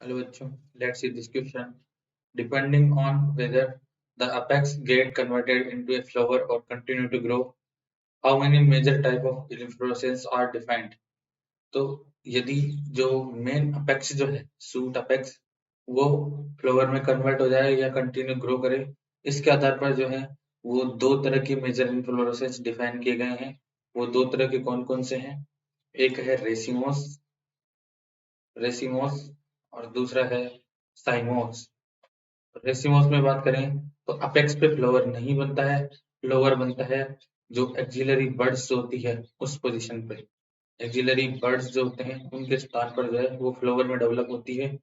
Hello बच्चों, let's see this question. Depending on whether the apex get converted into a flower or continue to grow, how many major type of inflorescence are defined? तो यदि जो main apex जो है suit apex वो flower में convert हो जाए या कंटिन्यू ग्रो करे, इसके आधार पर जो है वो दो तरह की मेजर इन्फ्लोरेसेंस डिफाइन किए गए हैं। वो दो तरह के कौन कौन से हैं? एक है रेसिमोस रेसिमोस और दूसरा है साइमोस। रेसिमोस में बात करें तो अपेक्स पे फ्लावर नहीं बनता है, फ्लावर बनता है जो एक्सिलरी बड्स जो होती है उस पोजीशन पे। एक्सिलरी बड्स जो होते हैं उनके स्थान पर जो है वो फ्लावर में डेवलप होती है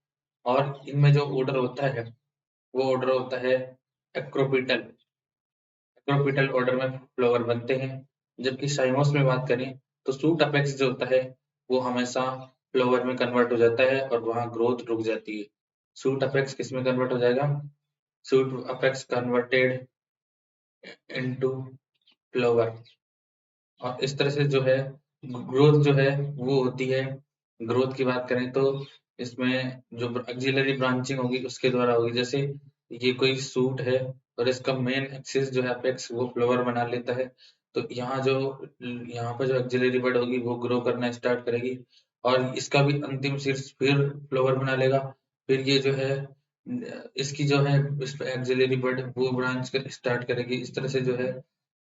और इनमें जो ऑर्डर होता है वो ऑर्डर होता है एक्रोपिटल। एक्रोपिटल ऑर्डर में फ्लावर बनते हैं। जबकि साइमोस में बात करें तो सूट अपेक्स जो होता है वो हमेशा फ्लावर में कन्वर्ट हो जाता है और वहां ग्रोथ रुक जाती है। सूट अपेक्स किस में कन्वर्ट हो जाएगा? Suit apex converted into flower. और इस तरह से जो है ग्रोथ जो है वो होती है। ग्रोथ की बात करें तो इसमें जो एक्सिलरी ब्रांचिंग होगी उसके द्वारा होगी। जैसे ये कोई सूट है और इसका मेन एक्सिस जो है अपेक्स वो फ्लावर बना लेता है, तो यहाँ पे जो एक्सिलरी बड होगी वो ग्रो करना स्टार्ट करेगी और इसका भी अंतिम शीर्ष फिर फ्लावर बना लेगा। फिर ये जो है इसकी जो है इस एक्सिलरी बड वो ब्रांच स्टार्ट करेगी। इस तरह से जो है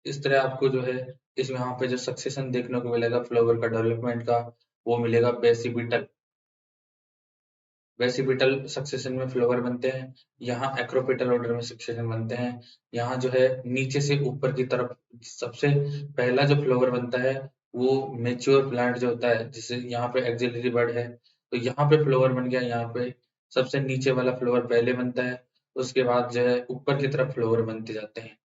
इस तरह आपको जो है इस यहाँ पे जो सक्सेशन देखने को मिलेगा फ्लावर का डेवलपमेंट का वो मिलेगा बेसिपिटल। बेसिपिटल सक्सेशन में फ्लावर बनते हैं, यहाँ एक्रोपिटल ऑर्डर में सक्सेशन बनते हैं। यहाँ जो है नीचे से ऊपर की तरफ सबसे पहला जो फ्लावर बनता है वो मेच्योर प्लांट जो होता है, जिसे यहाँ पे एक्सिलरी बड है तो यहाँ पे फ्लावर बन गया। यहाँ पे सबसे नीचे वाला फ्लावर पहले बनता है, उसके बाद जो है ऊपर की तरफ फ्लावर बनते जाते हैं।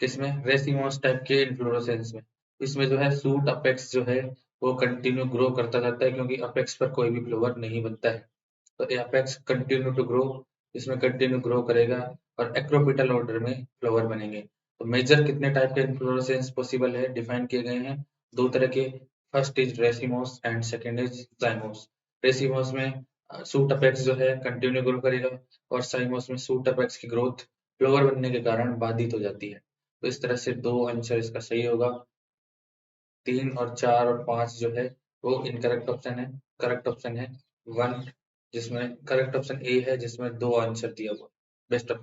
किसमें? रेसिमोस टाइप के इन्फ्लोरेसेंस में। इसमें जो है सूट अपेक्स जो है वो कंटिन्यू ग्रो करता जाता है क्योंकि अपेक्स पर कोई भी फ्लावर नहीं बनता है। तो एपेक्स कंटिन्यू टू ग्रो, इसमें कंटिन्यू ग्रो करेगा और एक्रोपिटल ऑर्डर में फ्लावर बनेंगे। तो मेजर कितने टाइप के इन्फ्लोरेसेंस पॉसिबल है डिफाइन किए गए हैं? दो तरह के। First is racemose and second is साइमोस। Racemose में सूट अपेक्स जो है कंटिन्यू ग्रो करेगा और साइमोस में सूट अपेक्स की ग्रोथ फ्लावर बनने के कारण बाधित हो जाती है। तो इस तरह से दो आंसर इसका सही होगा। 3 और 4 और 5 जो है वो इनकरेक्ट ऑप्शन है। करेक्ट ऑप्शन है 1, जिसमें करेक्ट ऑप्शन ए है जिसमें दो आंसर दिया हुआ। Best of luck.